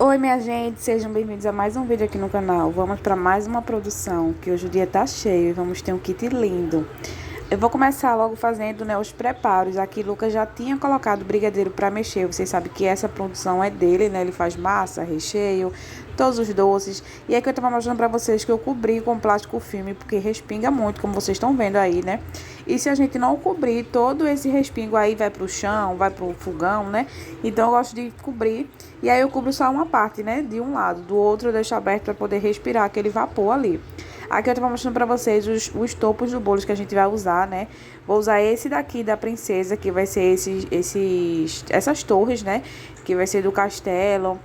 Oi, minha gente, sejam bem-vindos a mais um vídeo aqui no canal. Vamos para mais uma produção, que hoje o dia tá cheio e vamos ter um kit lindo. Eu vou começar logo fazendo, né, os preparos. Aqui Lucas já tinha colocado brigadeiro para mexer. Vocês sabem que essa produção é dele, né? Ele faz massa, recheio, todos os doces. E aqui eu tava mostrando para vocês que eu cobri com plástico filme, porque respinga muito, como vocês estão vendo aí, né? E se a gente não cobrir, todo esse respingo aí vai pro chão, vai pro fogão, né? Então eu gosto de cobrir. E aí eu cubro só uma parte, né? De um lado, do outro eu deixo aberto para poder respirar aquele vapor ali. Aqui eu tô mostrando pra vocês os topos do bolo que a gente vai usar, né? Vou usar esse daqui da princesa, que vai ser essas torres, né? Que vai ser do castelo.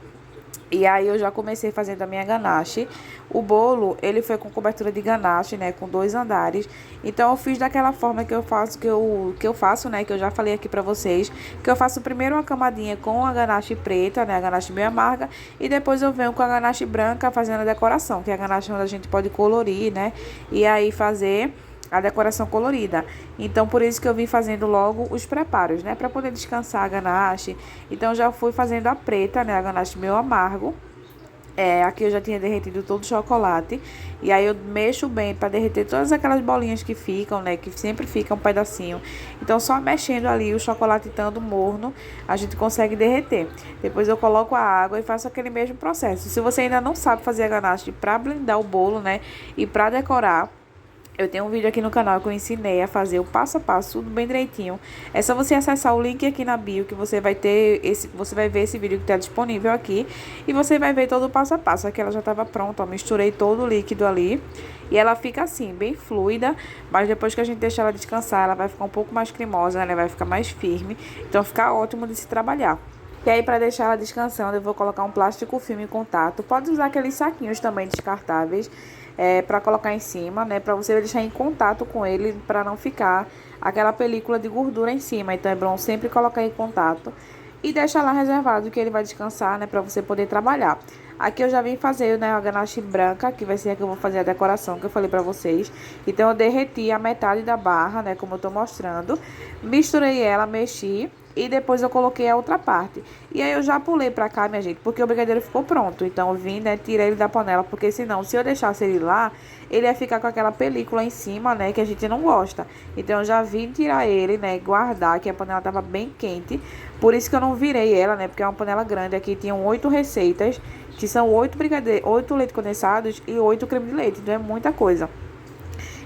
E aí eu já comecei fazendo a minha ganache. O bolo, ele foi com cobertura de ganache, né, com 2 andares. Então eu fiz daquela forma que eu faço, que eu faço, né, que eu já falei aqui pra vocês, que eu faço primeiro uma camadinha com a ganache preta, né, a ganache meio amarga, e depois eu venho com a ganache branca fazendo a decoração, que é a ganache onde a gente pode colorir, né, e aí fazer a decoração colorida. Então, por isso que eu vim fazendo logo os preparos, né? Para poder descansar a ganache. Então, já fui fazendo a preta, né? A ganache meio amargo. Aqui eu já tinha derretido todo o chocolate. E aí eu mexo bem para derreter todas aquelas bolinhas que ficam, né? Que sempre fica um pedacinho. Então, só mexendo ali o chocolate estando morno, a gente consegue derreter. Depois eu coloco a água e faço aquele mesmo processo. Se você ainda não sabe fazer a ganache para blendar o bolo, né? E para decorar, eu tenho um vídeo aqui no canal que eu ensinei a fazer o passo a passo, tudo bem direitinho. É só você acessar o link aqui na bio que você vai ter você vai ver esse vídeo que está disponível aqui e você vai ver todo o passo a passo. Aqui ela já estava pronta, ó, misturei todo o líquido ali e ela fica assim, bem fluida, mas depois que a gente deixar ela descansar, ela vai ficar um pouco mais cremosa, né? Ela vai ficar mais firme, então fica ótimo de se trabalhar. E aí, para deixar ela descansando, eu vou colocar um plástico filme em contato. Pode usar aqueles saquinhos também descartáveis, para colocar em cima, né? Para você deixar em contato com ele, para não ficar aquela película de gordura em cima. Então, é bom sempre colocar em contato e deixar lá reservado que ele vai descansar, né? Para você poder trabalhar. Aqui eu já vim fazer, né, a ganache branca, que vai ser a que eu vou fazer a decoração, que eu falei pra vocês. Então, eu derreti a metade da barra, né, como eu tô mostrando. Misturei ela, mexi. E depois eu coloquei a outra parte. E aí eu já pulei pra cá, minha gente, porque o brigadeiro ficou pronto. Então eu vim, né, tirei ele da panela, porque senão, se eu deixasse ele lá, ele ia ficar com aquela película em cima, né, que a gente não gosta. Então eu já vim tirar ele, né, guardar, que a panela tava bem quente. Por isso que eu não virei ela, né, porque é uma panela grande. Aqui tinham 8 receitas, que são 8 brigadeiros, 8 leite condensados e 8 creme de leite. Então é muita coisa.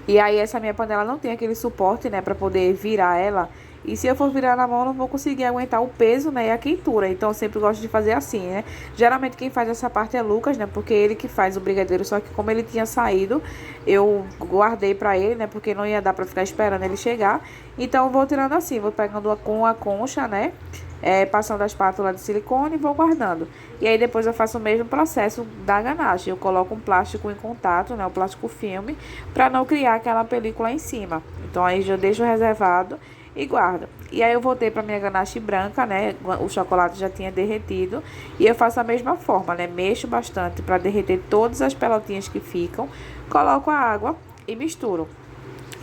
E aí essa minha panela não tem aquele suporte, né, pra poder virar ela. E se eu for virar na mão, eu não vou conseguir aguentar o peso, né, e a quentura. Então, eu sempre gosto de fazer assim, né. Geralmente, quem faz essa parte é Lucas, né, porque ele que faz o brigadeiro. Só que como ele tinha saído, eu guardei pra ele, né, porque não ia dar pra ficar esperando ele chegar. Então, eu vou tirando assim, vou pegando com a concha, né, passando a espátula de silicone e vou guardando. E aí, depois eu faço o mesmo processo da ganache. Eu coloco um plástico em contato, né, o plástico filme, pra não criar aquela película em cima. Então, aí já deixo reservado e guardo. E aí eu voltei para minha ganache branca, né? O chocolate já tinha derretido. E eu faço a mesma forma, né? Mexo bastante para derreter todas as pelotinhas que ficam. Coloco a água e misturo.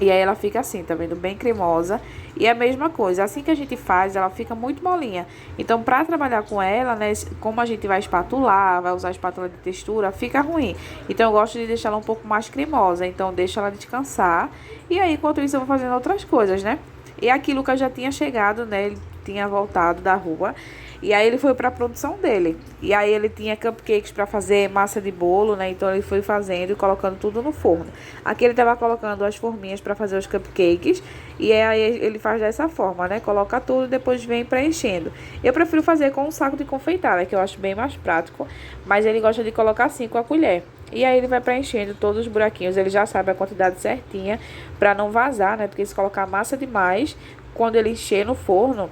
E aí ela fica assim, tá vendo? Bem cremosa. E a mesma coisa, assim que a gente faz, ela fica muito molinha. Então, pra trabalhar com ela, né, como a gente vai espatular, vai usar espátula de textura, fica ruim. Então, eu gosto de deixar ela um pouco mais cremosa. Então, deixa ela descansar. E aí, enquanto isso, eu vou fazendo outras coisas, né? E aqui, Lucas já tinha chegado, né? Ele tinha voltado da rua. E aí ele foi para a produção dele. E aí ele tinha cupcakes para fazer massa de bolo, né? Então ele foi fazendo e colocando tudo no forno. Aqui ele estava colocando as forminhas para fazer os cupcakes. E aí ele faz dessa forma, né? Coloca tudo e depois vem preenchendo. Eu prefiro fazer com um saco de confeitar, né? Que eu acho bem mais prático. Mas ele gosta de colocar assim com a colher. E aí ele vai preenchendo todos os buraquinhos. Ele já sabe a quantidade certinha para não vazar, né? Porque se colocar massa demais, quando ele encher no forno,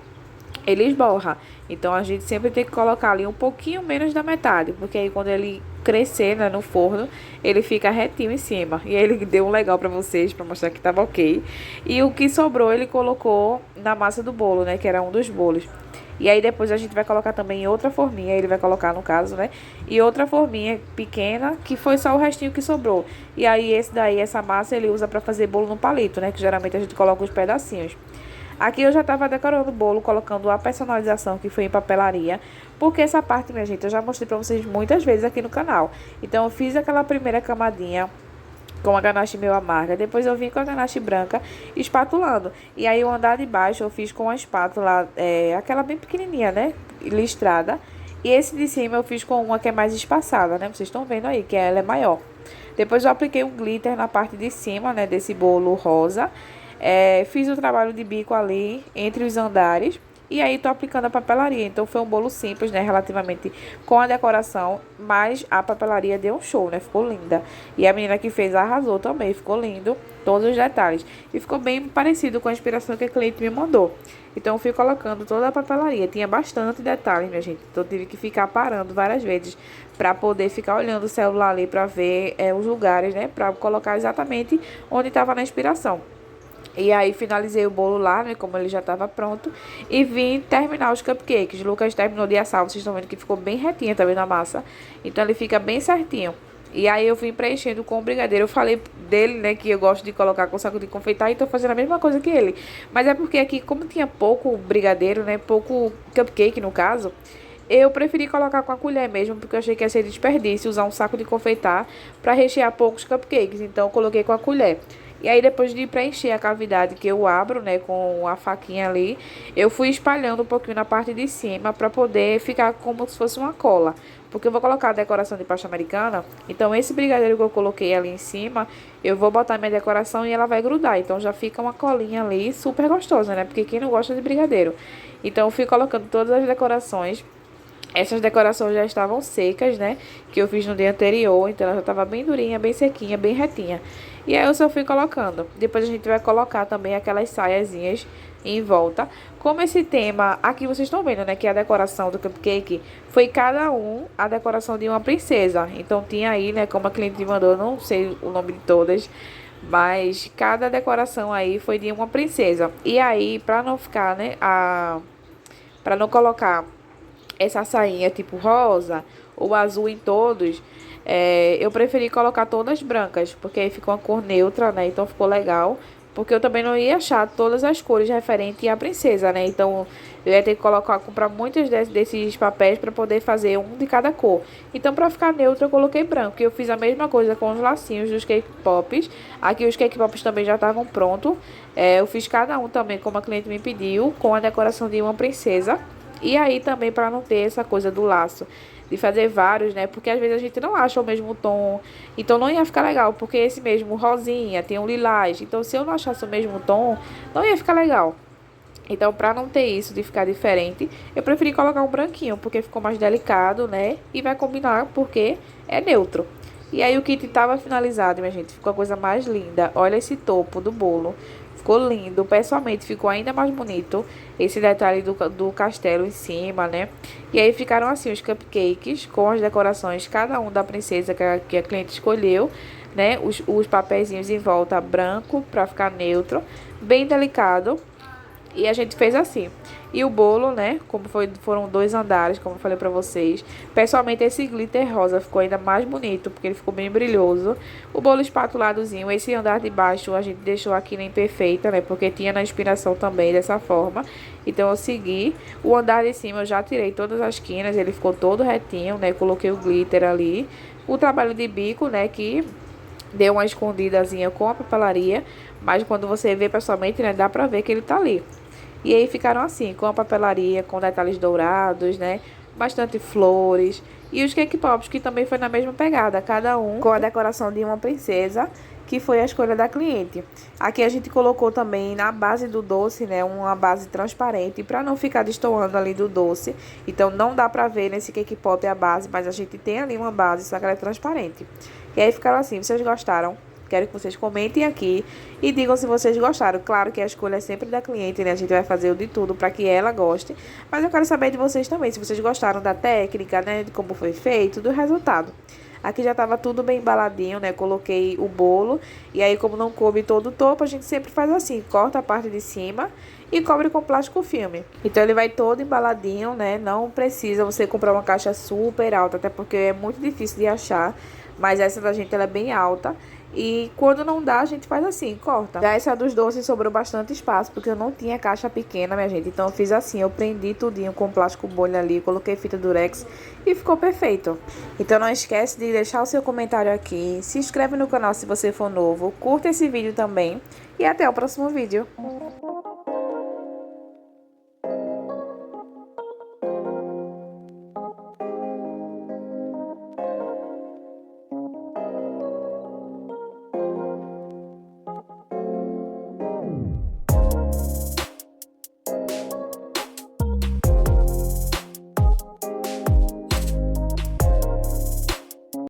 ele esborra. Então a gente sempre tem que colocar ali um pouquinho menos da metade, porque aí quando ele crescer, né, no forno, ele fica retinho em cima. E aí ele deu um legal pra vocês, pra mostrar que tava ok. E o que sobrou ele colocou na massa do bolo, né, que era um dos bolos. E aí depois a gente vai colocar também outra forminha, ele vai colocar no caso, né? E outra forminha pequena, que foi só o restinho que sobrou. E aí essa massa ele usa pra fazer bolo no palito, né? Que geralmente a gente coloca os pedacinhos. Aqui eu já estava decorando o bolo, colocando a personalização que foi em papelaria, porque essa parte, minha gente, eu já mostrei pra vocês muitas vezes aqui no canal. Então eu fiz aquela primeira camadinha com a ganache meio amarga. Depois eu vim com a ganache branca espatulando. E aí o andar de baixo eu fiz com a espátula, aquela bem pequenininha, né? Listrada. E esse de cima eu fiz com uma que é mais espaçada, né? Vocês estão vendo aí que ela é maior. Depois eu apliquei um glitter na parte de cima, né? Desse bolo rosa. Fiz o trabalho de bico ali entre os andares. E aí tô aplicando a papelaria. Então foi um bolo simples, né? Relativamente com a decoração. Mas a papelaria deu um show, né? Ficou linda. E a menina que fez arrasou também. Ficou lindo. Todos os detalhes. E ficou bem parecido com a inspiração que a cliente me mandou. Então eu fui colocando toda a papelaria. Tinha bastante detalhes, minha gente. Então eu tive que ficar parando várias vezes para poder ficar olhando o celular ali para ver os lugares, né? Para colocar exatamente onde estava na inspiração. E aí finalizei o bolo lá, né, como ele já estava pronto, e vim terminar os cupcakes. O Lucas terminou de assar, vocês estão vendo que ficou bem retinha, tá vendo a massa? Então ele fica bem certinho. E aí eu vim preenchendo com o brigadeiro. Eu falei dele, né, que eu gosto de colocar com saco de confeitar e tô fazendo a mesma coisa que ele. Mas é porque aqui, como tinha pouco brigadeiro, né, pouco cupcake no caso, eu preferi colocar com a colher mesmo, porque eu achei que ia ser desperdício usar um saco de confeitar para rechear poucos cupcakes. Então eu coloquei com a colher. E aí, depois de preencher a cavidade que eu abro, né, com a faquinha ali, eu fui espalhando um pouquinho na parte de cima para poder ficar como se fosse uma cola. Porque eu vou colocar a decoração de pasta americana, então esse brigadeiro que eu coloquei ali em cima, eu vou botar minha decoração e ela vai grudar. Então já fica uma colinha ali super gostosa, né, porque quem não gosta de brigadeiro. Então eu fui colocando todas as decorações. Essas decorações já estavam secas, né? Que eu fiz no dia anterior. Então ela já estava bem durinha, bem sequinha, bem retinha. E aí eu só fui colocando. Depois a gente vai colocar também aquelas saiazinhas em volta. Como esse tema, aqui vocês estão vendo, né? Que a decoração do cupcake foi cada um a decoração de uma princesa. Então tinha aí, né? Como a cliente mandou, eu não sei o nome de todas. Mas cada decoração aí foi de uma princesa. E aí, pra não ficar, né? Pra não colocar essa sainha tipo rosa ou azul em todos, eu preferi colocar todas brancas, porque aí ficou uma cor neutra, né? Então ficou legal, porque eu também não ia achar todas as cores referentes à princesa, né? Então eu ia ter que comprar muitos desses papéis para poder fazer um de cada cor. Então para ficar neutro eu coloquei branco. E eu fiz a mesma coisa com os lacinhos dos cake pops. Aqui os cake pops também já estavam prontos. Eu fiz cada um também como a cliente me pediu, com a decoração de uma princesa. E aí também para não ter essa coisa do laço, de fazer vários, né? Porque às vezes a gente não acha o mesmo tom. Então não ia ficar legal, porque esse mesmo rosinha tem um lilás. Então se eu não achasse o mesmo tom, não ia ficar legal. Então para não ter isso de ficar diferente, eu preferi colocar um branquinho, porque ficou mais delicado, né? E vai combinar porque é neutro. E aí o kit tava finalizado, minha gente. Ficou a coisa mais linda. Olha esse topo do bolo. Ficou lindo, pessoalmente ficou ainda mais bonito esse detalhe do castelo em cima, né? E aí ficaram assim os cupcakes com as decorações, cada um da princesa que a cliente escolheu, né? Os papeizinhos em volta branco para ficar neutro, bem delicado. E a gente fez assim. E o bolo, né, foram 2 andares, como eu falei pra vocês. Pessoalmente, esse glitter rosa ficou ainda mais bonito, porque ele ficou bem brilhoso. O bolo espatuladozinho, esse andar de baixo a gente deixou aqui na imperfeita, né, porque tinha na inspiração também dessa forma. Então eu segui. O andar de cima eu já tirei todas as quinas, ele ficou todo retinho, né, coloquei o glitter ali. O trabalho de bico, né, que deu uma escondidazinha com a papelaria, mas quando você vê pessoalmente, né, dá pra ver que ele tá ali. E aí ficaram assim, com a papelaria, com detalhes dourados, né? Bastante flores. E os cake pops, que também foi na mesma pegada, cada um com a decoração de uma princesa, que foi a escolha da cliente. Aqui a gente colocou também na base do doce, né, uma base transparente, para não ficar destoando ali do doce. Então não dá pra ver nesse cake pop a base, mas a gente tem ali uma base, só que ela é transparente. E aí ficaram assim, vocês gostaram? Quero que vocês comentem aqui e digam se vocês gostaram. Claro que a escolha é sempre da cliente, né? A gente vai fazer o de tudo para que ela goste. Mas eu quero saber de vocês também, se vocês gostaram da técnica, né? De como foi feito, do resultado. Aqui já estava tudo bem embaladinho, né? Coloquei o bolo. E aí, como não coube todo o topo, a gente sempre faz assim. Corta a parte de cima e cobre com plástico filme. Então, ele vai todo embaladinho, né? Não precisa você comprar uma caixa super alta, até porque é muito difícil de achar. Mas essa da gente, ela é bem alta. E quando não dá, a gente faz assim, corta. Já essa dos doces sobrou bastante espaço, porque eu não tinha caixa pequena, minha gente. Então eu fiz assim, eu prendi tudinho com plástico bolha ali, coloquei fita durex e ficou perfeito. Então não esquece de deixar o seu comentário aqui, se inscreve no canal se você for novo, curta esse vídeo também e até o próximo vídeo.